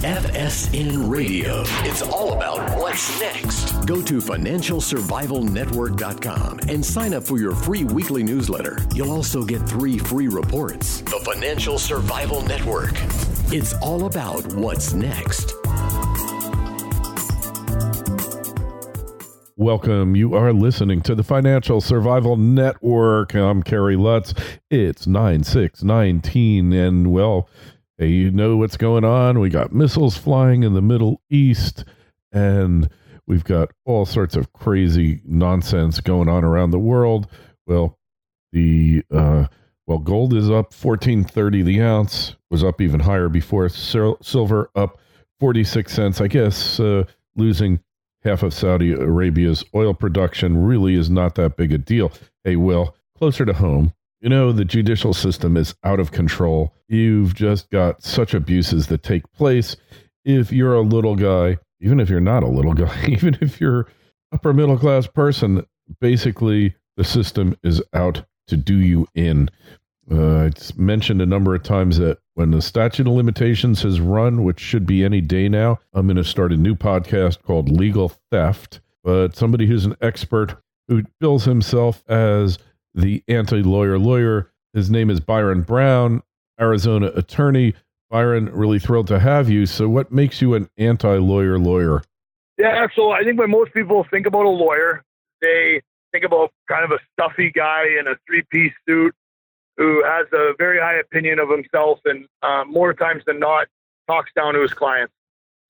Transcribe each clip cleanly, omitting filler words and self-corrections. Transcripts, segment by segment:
FSN Radio. It's all about what's next. Go to financialsurvivalnetwork.com and sign up for your free weekly newsletter. You'll also get 3 free reports. The Financial Survival Network. It's all about what's next. Welcome. You are listening to the Financial Survival Network. I'm Kerry Lutz. It's 9/6/19, and well, hey, you know what's going on. We got missiles flying in the Middle East, and we've got all sorts of crazy nonsense going on around the world. Well, gold is up 14.30 the ounce. Was up even higher before. Silver up 46 cents. I guess losing half of Saudi Arabia's oil production really is not that big a deal. Hey, Will, closer to home, you know, the judicial system is out of control. You've just got such abuses that take place. If you're a little guy, even if you're not a little guy, even if you're upper middle class person, basically the system is out to do you in. It's mentioned a number of times that when the statute of limitations has run, which should be any day now, I'm going to start a new podcast called Legal Theft. But somebody who's an expert who bills himself as the anti-lawyer lawyer, his name is Byron Browne, Arizona attorney. Byron, really thrilled to have you. So what makes you an anti-lawyer lawyer? Yeah, so I think when most people think about a lawyer, they think about kind of a stuffy guy in a 3-piece suit who has a very high opinion of himself and more times than not talks down to his clients.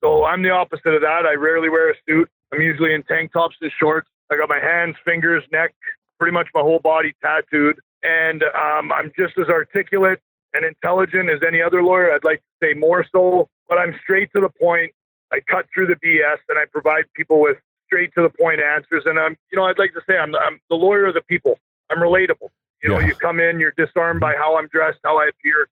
So I'm the opposite of that. I rarely wear a suit. I'm usually in tank tops and shorts. I got my hands, fingers, neck, pretty much my whole body tattooed. And I'm just as articulate and intelligent as any other lawyer. I'd like to say more so, but I'm straight to the point. I cut through the BS and I provide people with straight to the point answers. And I'd like to say I'm the lawyer of the people. I'm relatable. You come in, you're disarmed by how I'm dressed, how I appear.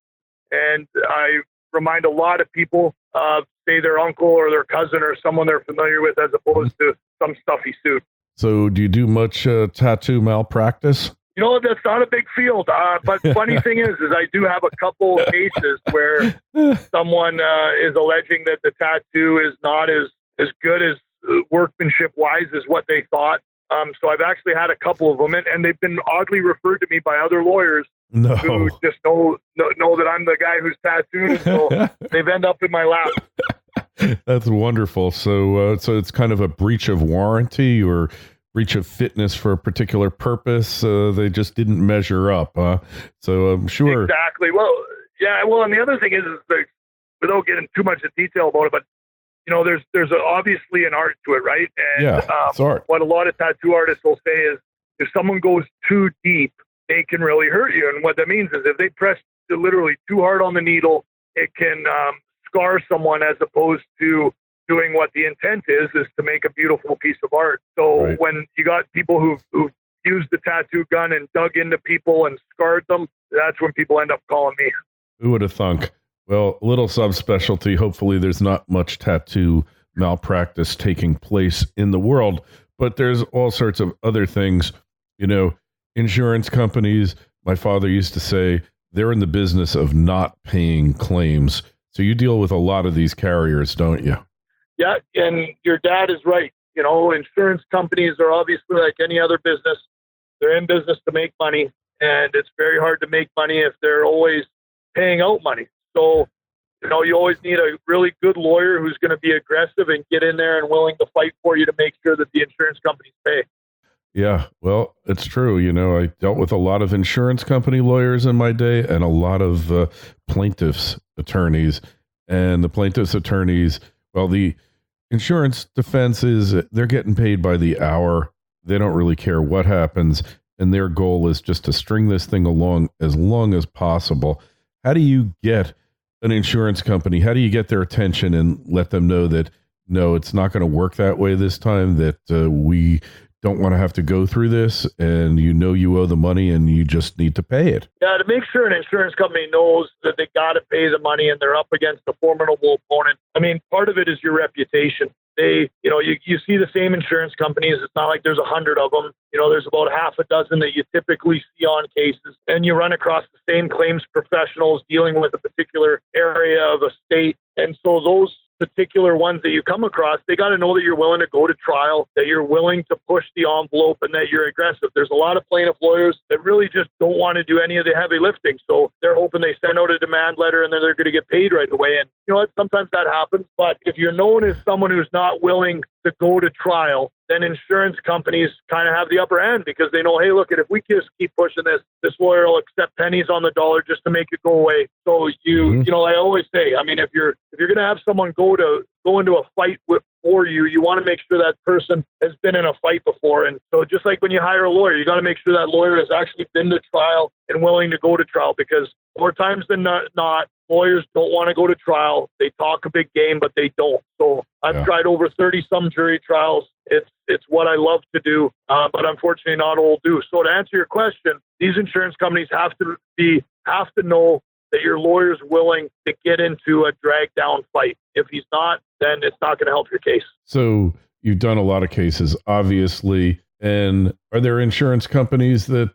And I remind a lot of people of, say, their uncle or their cousin or someone they're familiar with as opposed to some stuffy suit. So do you do much tattoo malpractice? That's not a big field. But funny thing is I do have a couple of cases where someone is alleging that the tattoo is not as good as workmanship-wise as what they thought. So I've actually had a couple of them, and they've been oddly referred to me by other lawyers who just know that I'm the guy who's tattooed, so they've ended up in my lap. That's wonderful. So it's kind of a breach of warranty or breach of fitness for a particular purpose. They just didn't measure up. So I'm sure. Exactly. Well, yeah. Well, and the other thing is without getting too much in detail about it, but there's obviously an art to it, right? And it's art. What a lot of tattoo artists will say is if someone goes too deep, they can really hurt you. And what that means is if they press literally too hard on the needle, it can scar someone as opposed to doing what the intent is to make a beautiful piece of art. So when you got people who've used the tattoo gun and dug into people and scarred them, that's when people end up calling me. Who would have thunk? Well, a little subspecialty. Hopefully there's not much tattoo malpractice taking place in the world, but there's all sorts of other things. Insurance companies, my father used to say, they're in the business of not paying claims. So you deal with a lot of these carriers, don't you? Yeah, and your dad is right. Insurance companies are obviously like any other business. They're in business to make money, and it's very hard to make money if they're always paying out money. So, you always need a really good lawyer who's going to be aggressive and get in there and willing to fight for you to make sure that the insurance companies pay. Yeah, well, it's true. I dealt with a lot of insurance company lawyers in my day and a lot of plaintiffs' attorneys. And the plaintiffs' attorneys, well, the insurance defense is they're getting paid by the hour. They don't really care what happens. And their goal is just to string this thing along as long as possible. How do you get an insurance company? How do you get their attention and let them know that, no, it's not going to work that way this time, that we don't want to have to go through this, and you owe the money and you just need to pay it? Yeah, to make sure an insurance company knows that they got to pay the money and they're up against a formidable opponent. I mean, part of it is your reputation. You see the same insurance companies. It's not like there's 100 of them. There's about half a dozen that you typically see on cases, and you run across the same claims professionals dealing with a particular area of a state. And so those particular ones that you come across, they got to know that you're willing to go to trial, that you're willing to push the envelope, and that you're aggressive. There's a lot of plaintiff lawyers that really just don't want to do any of the heavy lifting. So they're hoping they send out a demand letter and then they're going to get paid right away. And you know what? Sometimes that happens. But if you're known as someone who's not willing to go to trial, then insurance companies kind of have the upper hand because they know, hey, look, if we just keep pushing this lawyer will accept pennies on the dollar just to make it go away. So you know, I always say, I mean, if you're going to have someone go into a fight for you, you want to make sure that person has been in a fight before. And so just like when you hire a lawyer, you got to make sure that lawyer has actually been to trial and willing to go to trial, because more times than not, lawyers don't want to go to trial. They talk a big game, but they don't. So I've tried over 30 some jury trials. It's what I love to do, but unfortunately not all do. So to answer your question, these insurance companies have to know that your lawyer's willing to get into a drag down fight. If he's not, then it's not going to help your case. So you've done a lot of cases, obviously. And are there insurance companies that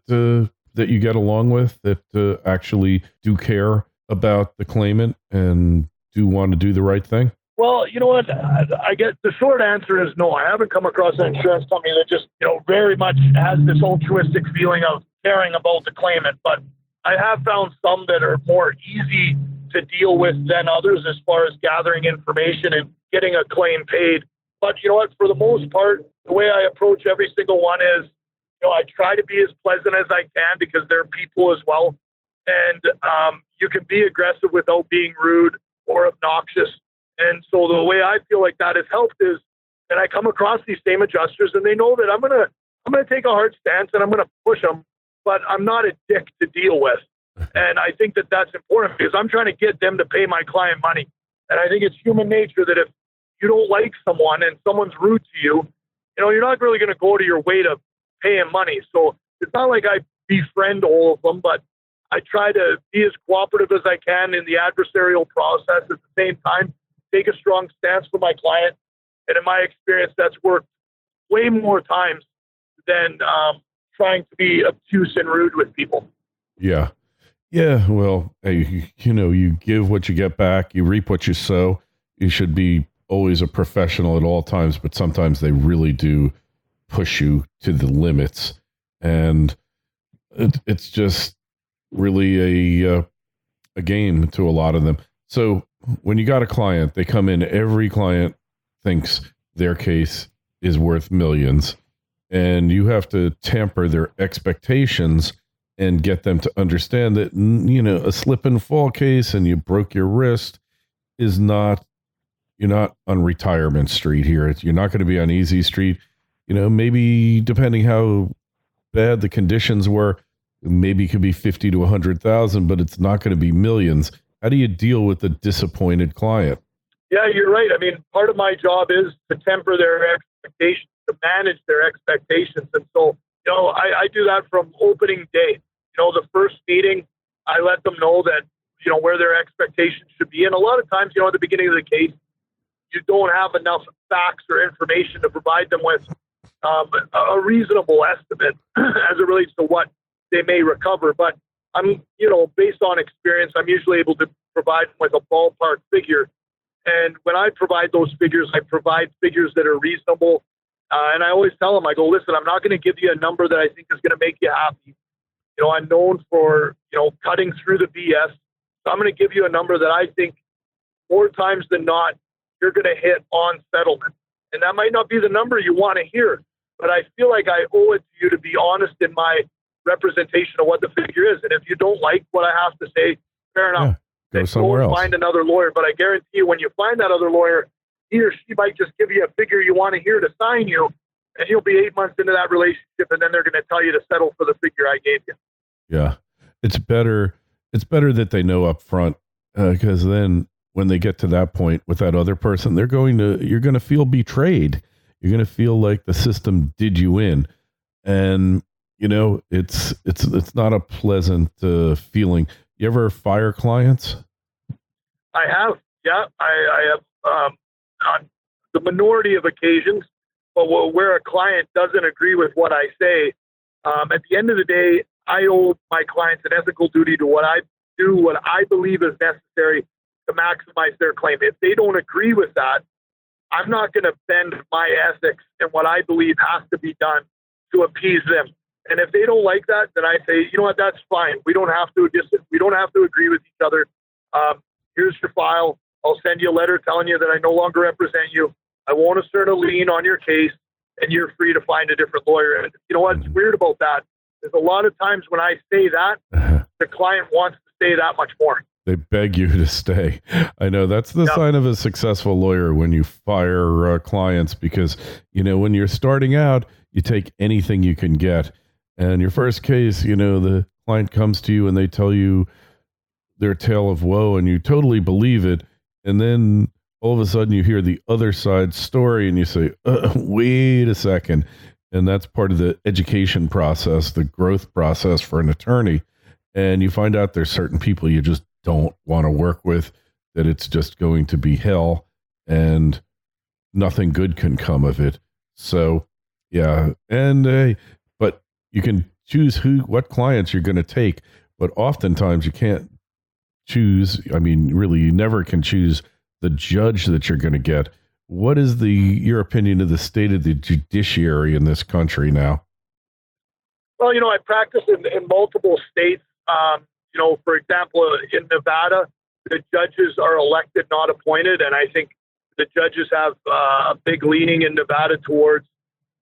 you get along with that actually do care about the claimant and do want to do the right thing? Well, you know what? I guess the short answer is no. I haven't come across an insurance company that just, very much has this altruistic feeling of caring about the claimant. But I have found some that are more easy to deal with than others as far as gathering information and getting a claim paid. But you know what? For the most part, the way I approach every single one is, I try to be as pleasant as I can because they're people as well. And you can be aggressive without being rude or obnoxious. And so the way I feel like that has helped is that I come across these same adjusters and they know that I'm gonna take a hard stance and I'm gonna push them, but I'm not a dick to deal with. And I think that that's important because I'm trying to get them to pay my client money. And I think it's human nature that if you don't like someone and someone's rude to you, you're not really going to go to your way to pay him money. So it's not like I befriend all of them, but I try to be as cooperative as I can in the adversarial process. At the same time, take a strong stance for my client. And in my experience, that's worked way more times than trying to be obtuse and rude with people. Yeah. Yeah. Well, hey, you give what you get back. You reap what you sow. You should be always a professional at all times, but sometimes they really do push you to the limits. And it's just really a game to a lot of them. So when you got a client, they come in, every client thinks their case is worth millions, and you have to temper their expectations and get them to understand that, a slip and fall case and you broke your wrist is not, you're not on retirement street here. You're not going to be on easy street. Maybe depending how bad the conditions were, maybe it could be 50 to 100,000, but it's not going to be millions. How do you deal with a disappointed client? Yeah, you're right. I mean, part of my job is to temper their expectations, to manage their expectations. And so, I do that from opening day. The first meeting, I let them know that, where their expectations should be. And a lot of times, at the beginning of the case, you don't have enough facts or information to provide them with a reasonable estimate as it relates to what they may recover. But I'm, based on experience, I'm usually able to provide them with a ballpark figure. And when I provide those figures, I provide figures that are reasonable. And I always tell them, I go, listen, I'm not going to give you a number that I think is going to make you happy. I'm known for, cutting through the BS. So I'm going to give you a number that I think more times than not, you're going to hit on settlement. And that might not be the number you want to hear, but I feel like I owe it to you to be honest in my representation of what the figure is. And if you don't like what I have to say, fair enough. Yeah, go somewhere else. Find another lawyer. But I guarantee you, when you find that other lawyer, he or she might just give you a figure you want to hear to sign you, and you'll be 8 months into that relationship, and then they're going to tell you to settle for the figure I gave you. Yeah, it's better that they know up front, because then when they get to that point with that other person, you're going to feel betrayed. You're going to feel like the system did you in, and it's not a pleasant feeling. You ever fire clients? I have, yeah, I have on the minority of occasions, but where a client doesn't agree with what I say, at the end of the day, I owe my clients an ethical duty to what I do, what I believe is necessary to maximize their claim. If they don't agree with that, I'm not going to bend my ethics and what I believe has to be done to appease them. And if they don't like that, then I say, you know what, that's fine. We don't have to agree with each other. Here's your file. I'll send you a letter telling you that I no longer represent you. I won't assert a lien on your case, and you're free to find a different lawyer. And you know what's weird about that? There's a lot of times when I say that, the client wants to stay that much more. They beg you to stay. I know that's the sign of a successful lawyer when you fire clients, because, when you're starting out, you take anything you can get. And your first case, the client comes to you and they tell you their tale of woe and you totally believe it. And then all of a sudden you hear the other side's story and you say, wait a second. And that's part of the education process, the growth process for an attorney. And you find out there's certain people you just don't want to work with, that it's just going to be hell and nothing good can come of it. So, yeah. And, but you can choose what clients you're going to take, but oftentimes you can't choose. I mean, really, you never can choose the judge that you're going to get. What is your opinion of the state of the judiciary in this country now? Well, I practice in multiple states. For example, in Nevada, the judges are elected, not appointed. And I think the judges have a big leaning in Nevada towards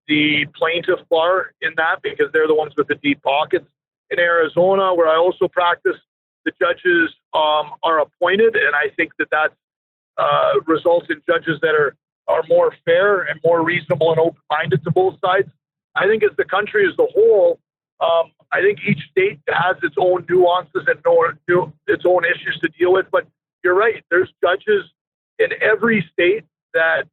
the plaintiff bar in that, because they're the ones with the deep pockets. In Arizona, where I also practice, the judges are appointed. And I think that results in judges that are more fair and more reasonable and open-minded to both sides. I think as the country as a whole, I think each state has its own nuances and its own issues to deal with. But you're right. There's judges in every state that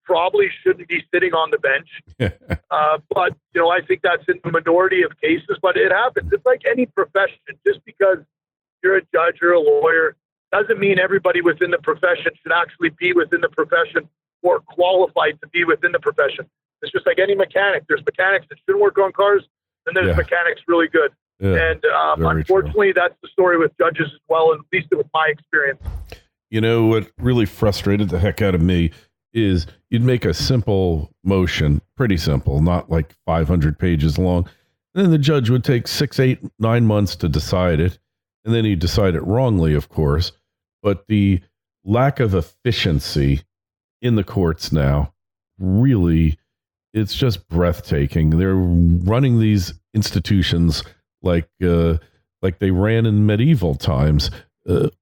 probably shouldn't be sitting on the bench. But, I think that's in the minority of cases, but it happens. It's like any profession. Just because you're a judge or a lawyer doesn't mean everybody within the profession should actually be within the profession or qualified to be within the profession. It's just like any mechanic. There's mechanics that shouldn't work on cars, and there's mechanics really good. Yeah, and unfortunately, that's the story with judges as well, at least with my experience. What really frustrated the heck out of me is you'd make a simple motion, pretty simple, not like 500 pages long. And then the judge would take 6, 8, 9 months to decide it. And then he'd decide it wrongly, of course. But the lack of efficiency in the courts now, really, it's just breathtaking. They're running these institutions like they ran in medieval times.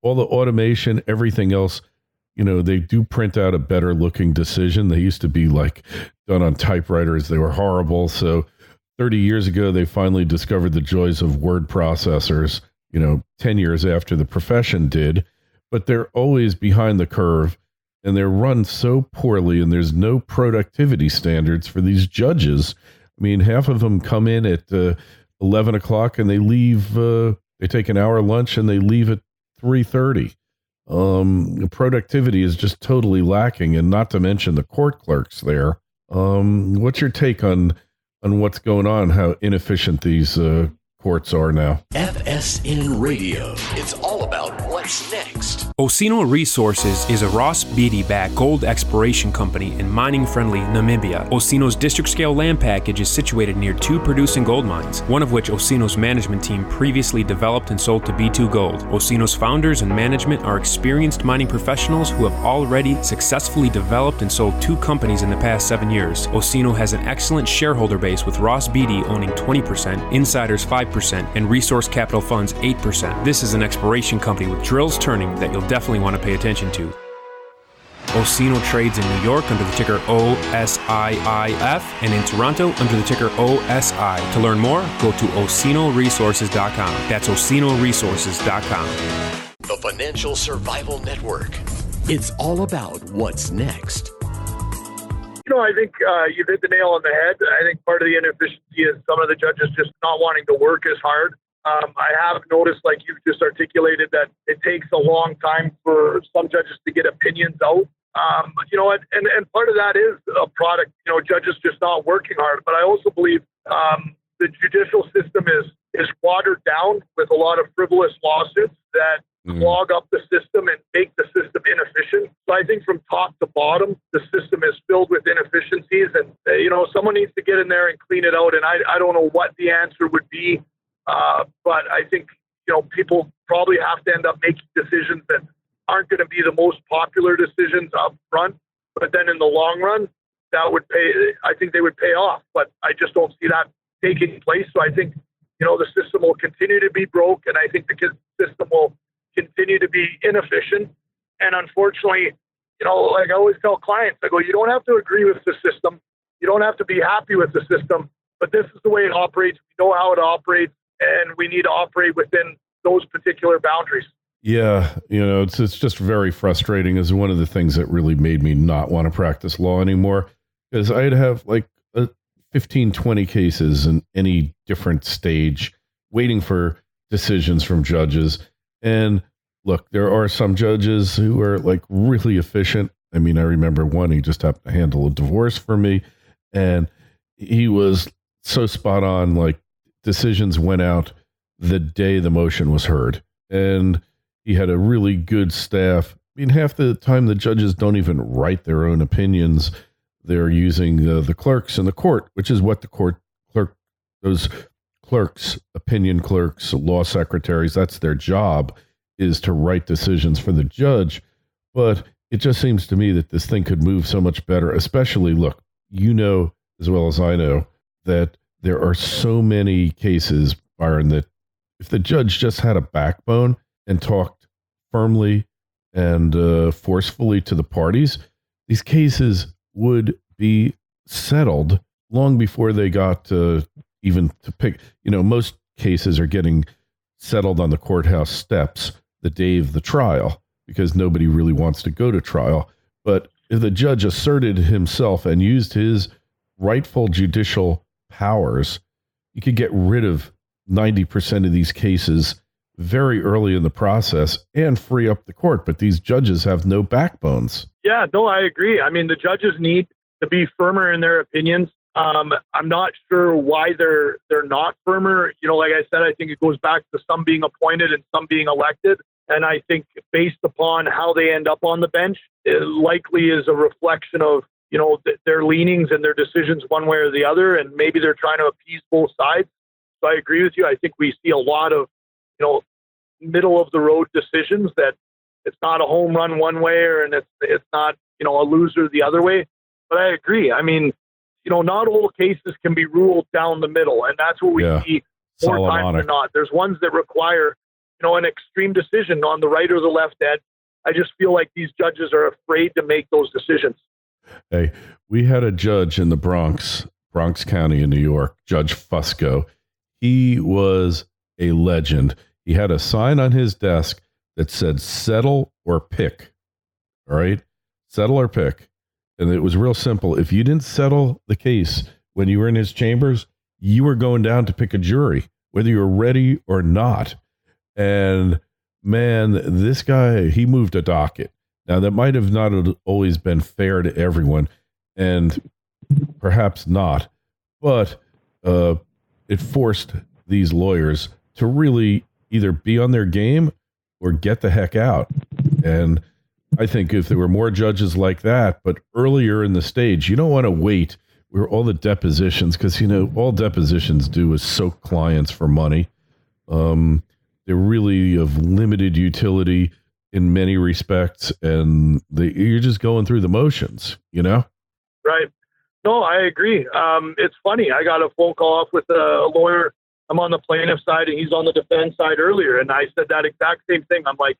All the automation, everything else, they do print out a better looking decision. They used to be done on typewriters. They were horrible. So 30 years ago, they finally discovered the joys of word processors, 10 years after the profession did. But they're always behind the curve, and they're run so poorly, and there's no productivity standards for these judges. I mean, half of them come in at 11 o'clock and they leave, they take an hour lunch and they leave at 3:30. Productivity is just totally lacking, and not to mention the court clerks there. What's your take on what's going on, how inefficient these courts are now? FSN Radio. It's all about what's next. Osino Resources is a Ross Beatty-backed gold exploration company in mining-friendly Namibia. Osino's district-scale land package is situated near 2 producing gold mines, one of which Osino's management team previously developed and sold to B2 Gold. Osino's founders and management are experienced mining professionals who have already successfully developed and sold 2 companies in the past 7 years. Osino has an excellent shareholder base, with Ross Beatty owning 20%, insiders 5%, and Resource Capital Funds 8%. This is an exploration company with drills turning that you'll definitely want to pay attention to. Osino trades in New York under the ticker OSIIF and in Toronto under the ticker OSI. To learn more, go to osinoresources.com. That's osinoresources.com. The Financial Survival Network. It's all about what's next. I think you've hit the nail on the head. I think part of the inefficiency is some of the judges just not wanting to work as hard. I have noticed, like you've just articulated, that it takes a long time for some judges to get opinions out. And part of that is a product, judges just not working hard. But I also believe the judicial system is watered down with a lot of frivolous lawsuits that clog up the system and make the system inefficient. So I think from top to bottom, the system is filled with inefficiencies, and someone needs to get in there and clean it out. And I don't know what the answer would be, but I think people probably have to end up making decisions that aren't going to be the most popular decisions up front, but then in the long run, that would pay. I think they would pay off, but I just don't see that taking place. So I think the system will continue to be broke, and I think the system will continue to be inefficient. And unfortunately, like I always tell clients, I go, you don't have to agree with the system. You don't have to be happy with the system, but this is the way it operates. We know how it operates, and we need to operate within those particular boundaries. Yeah. It's just very frustrating. Is one of the things that really made me not want to practice law anymore, because I'd have like 15, 20 cases in any different stage waiting for decisions from judges. And look, there are some judges who are like really efficient. I mean, I remember one, he just happened to handle a divorce for me, and he was so spot on. Like, decisions went out the day the motion was heard, and he had a really good staff. I mean, half the time the judges don't even write their own opinions. They're using the clerks in the court, which is what those clerks, opinion clerks, law secretaries, that's their job, is to write decisions for the judge. But it just seems to me that this thing could move so much better, especially, look, as well as I know, that there are so many cases, Byron, that if the judge just had a backbone and talked firmly and forcefully to the parties, these cases would be settled long before they got even to pick. Most cases are getting settled on the courthouse steps the day of the trial because nobody really wants to go to trial. But if the judge asserted himself and used his rightful judicial powers, you could get rid of 90% of these cases very early in the process and free up the court. But these judges have no backbones. Yeah, no, I agree. I mean, the judges need to be firmer in their opinions. I'm not sure why they're not firmer. Like I said, I think it goes back to some being appointed and some being elected. And I think based upon how they end up on the bench, it likely is a reflection of, their leanings and their decisions one way or the other. And maybe they're trying to appease both sides. So I agree with you. I think we see a lot of, middle of the road decisions that it's not a home run one way and it's not, a loser the other way. But I agree. I mean, not all cases can be ruled down the middle. And that's what we see more times than not. There's ones that require, an extreme decision on the right or the left end. I just feel like these judges are afraid to make those decisions. Hey, we had a judge in the Bronx County in New York, Judge Fusco. He was a legend. He had a sign on his desk that said, settle or pick. All right? Settle or pick. And it was real simple. If you didn't settle the case when you were in his chambers, you were going down to pick a jury, whether you were ready or not. And man, this guy, he moved a docket. Now, that might have not always been fair to everyone, and perhaps not, but it forced these lawyers to really either be on their game or get the heck out. And I think if there were more judges like that, but earlier in the stage, you don't want to wait where all the depositions, because, all depositions do is soak clients for money. They're really of limited utility in many respects, and you're just going through the motions, Right. No, I agree. It's funny. I got a phone call off with a lawyer. I'm on the plaintiff side and he's on the defense side earlier. And I said that exact same thing. I'm like,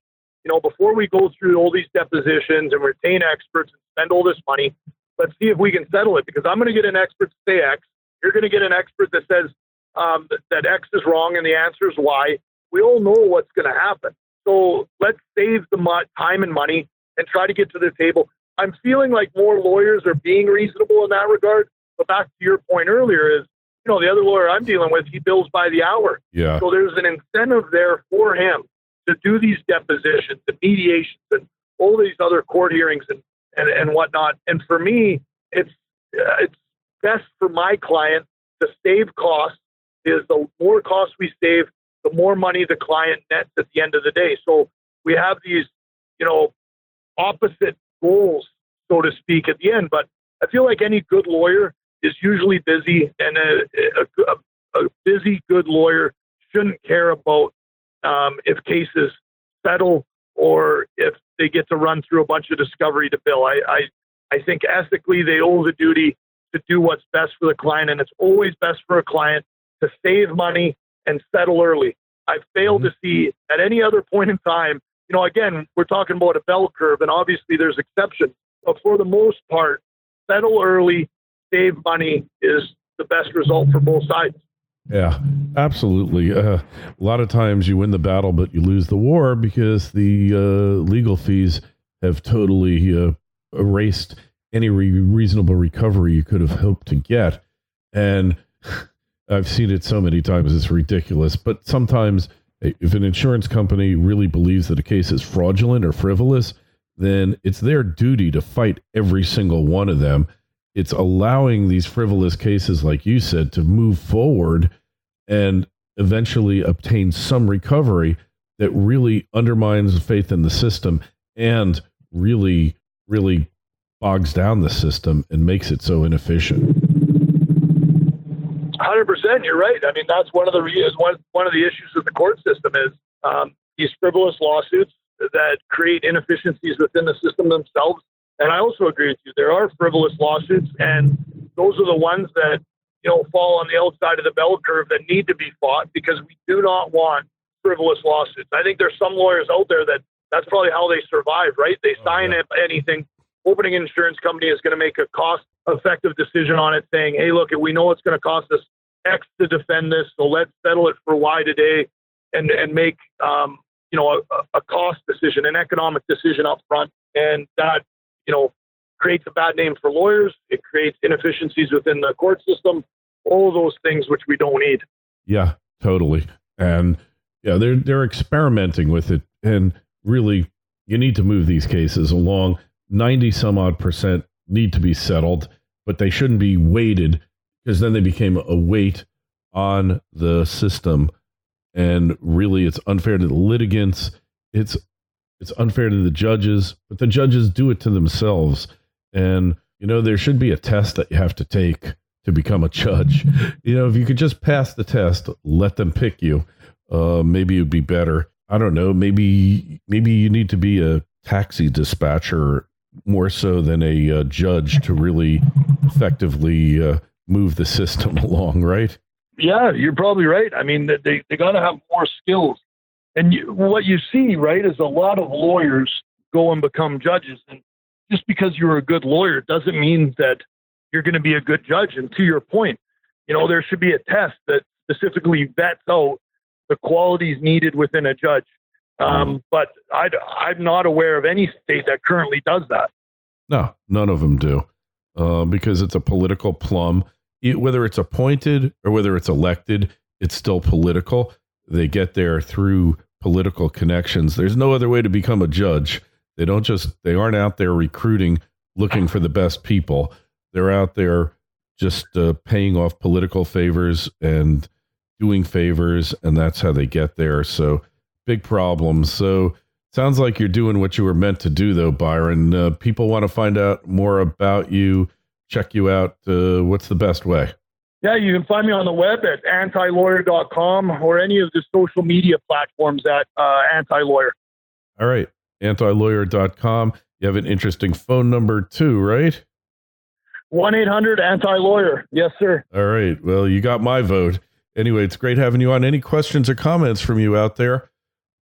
before we go through all these depositions and retain experts and spend all this money, let's see if we can settle it, because I'm going to get an expert to say X. You're going to get an expert that says that X is wrong and the answer is Y. We all know what's going to happen. So let's save the time and money and try to get to the table. I'm feeling like more lawyers are being reasonable in that regard. But back to your point earlier is, the other lawyer I'm dealing with, he bills by the hour. Yeah. So there's an incentive there for him to do these depositions and mediations and all these other court hearings and whatnot. And for me, it's best for my client to save costs. Is the more costs we save, the more money the client nets at the end of the day. So we have these, opposite goals, so to speak, at the end. But I feel like any good lawyer is usually busy, and a busy, good lawyer shouldn't care about if cases settle or if they get to run through a bunch of discovery to bill. I think ethically they owe the duty to do what's best for the client, and it's always best for a client to save money and settle early. I've failed to see at any other point in time, again, we're talking about a bell curve, and obviously there's exceptions, but for the most part, settle early, save money is the best result for both sides. Yeah, absolutely. A lot of times you win the battle, but you lose the war because the legal fees have totally erased any reasonable recovery you could have hoped to get. And I've seen it so many times, it's ridiculous. But sometimes if an insurance company really believes that a case is fraudulent or frivolous, then it's their duty to fight every single one of them. It's allowing these frivolous cases, like you said, to move forward and eventually obtain some recovery that really undermines faith in the system and really, really bogs down the system and makes it so inefficient. 100%, you're right. I mean, that's one of the issues with the court system is these frivolous lawsuits that create inefficiencies within the system themselves. And I also agree with you. There are frivolous lawsuits, and those are the ones that fall on the outside of the bell curve that need to be fought, because we do not want frivolous lawsuits. I think there's some lawyers out there that's probably how they survive, right? They sign anything. Opening an insurance company is going to make a cost-effective decision on it, saying, hey, look, we know it's going to cost us X to defend this, so let's settle it for Y today and make a cost decision, an economic decision up front. And that, creates a bad name for lawyers. It creates inefficiencies within the court system, all of those things which we don't need. Yeah, totally. And yeah, they're experimenting with it. And really, you need to move these cases along. 90 some odd % need to be settled, but they shouldn't be weighted, because then they became a weight on the system. And really, it's unfair to the litigants. It's unfair to the judges, but the judges do it to themselves. And, there should be a test that you have to take to become a judge. If you could just pass the test, let them pick you, maybe it'd be better. I don't know. Maybe you need to be a taxi dispatcher more so than a judge to really effectively move the system along, right? Yeah, you're probably right. I mean, they got to have more skills. And what you see, right, is a lot of lawyers go and become judges. And just because you're a good lawyer doesn't mean that you're going to be a good judge. And to your point, there should be a test that specifically vets out the qualities needed within a judge. But I'm not aware of any state that currently does that. No, none of them do, because it's a political plum. Whether it's appointed or whether it's elected, it's still political. They get there through political connections. There's no other way to become a judge. They aren't out there recruiting, looking for the best people. They're out there just paying off political favors and doing favors, and that's how they get there. So big problems. So sounds like you're doing what you were meant to do, though, Byron. People want to find out more about you, check you out. What's the best way? Yeah, you can find me on the web at antilawyer.com or any of the social media platforms at antilawyer. All right, antilawyer.com. You have an interesting phone number too, right? 1-800-ANTI-LAWYER. Yes, sir. All right. Well, you got my vote. Anyway, it's great having you on. Any questions or comments from you out there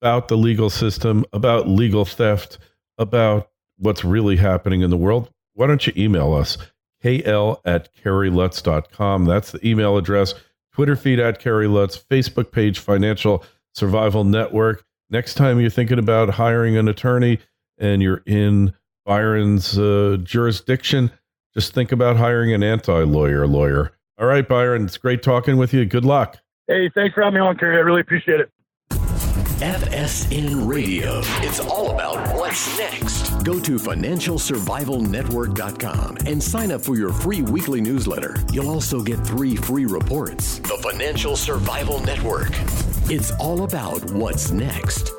about the legal system, about legal theft, about what's really happening in the world? Why don't you email us? KL@KerryLutz.com. That's the email address. Twitter feed @KerryLutz. Facebook page, Financial Survival Network. Next time you're thinking about hiring an attorney and you're in Byron's jurisdiction, just think about hiring an anti-lawyer lawyer. All right, Byron, it's great talking with you. Good luck. Hey, thanks for having me on, Kerry. I really appreciate it. FSN Radio. It's all about what's next. Go to financialsurvivalnetwork.com and sign up for your free weekly newsletter. You'll also get 3 free reports. The Financial Survival Network. It's all about what's next.